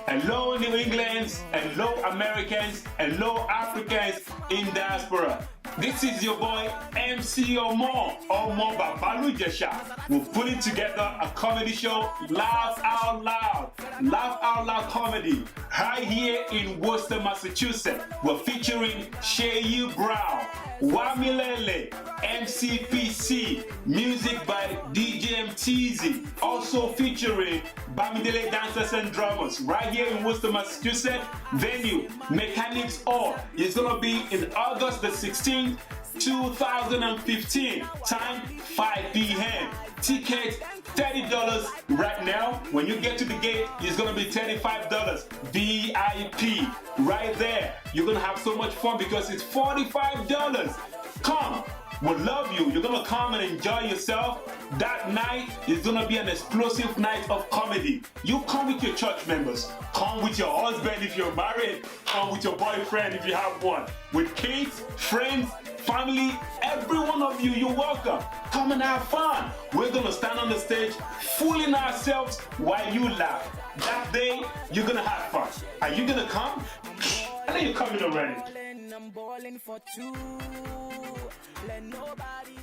Hello New Englands, hello Americans, hello Africans in diaspora. This is your boy MC Omo Babalu Jesha. We're putting together a comedy show, Laugh Out Loud Comedy, right here in Worcester, Massachusetts. We're featuring Sheyi Brown, Wamilele, MCPC, music by DJ MTZ, also featuring Bamidele Dancers and Drummers, right here in Worcester, Massachusetts. Venue, Mechanics Hall. It's gonna be in August the 16th, 2015. Time 5 p.m. Tickets $30 right now. When you get to the gate, it's gonna be $35. VIP right there. You're gonna have so much fun because it's $45. Come, we'll love you. You're gonna come and enjoy yourself. That night is gonna be an explosive night of comedy. You come with your church members, come with your husband if you're married, come with your boyfriend if you have one, with kids, friends, family, every one of you, you're welcome. Come and have fun. We're gonna stand on the stage, fooling ourselves while you laugh. That day, you're gonna have fun. Are you gonna come? I know you're coming already. I'm balling for two. Let nobody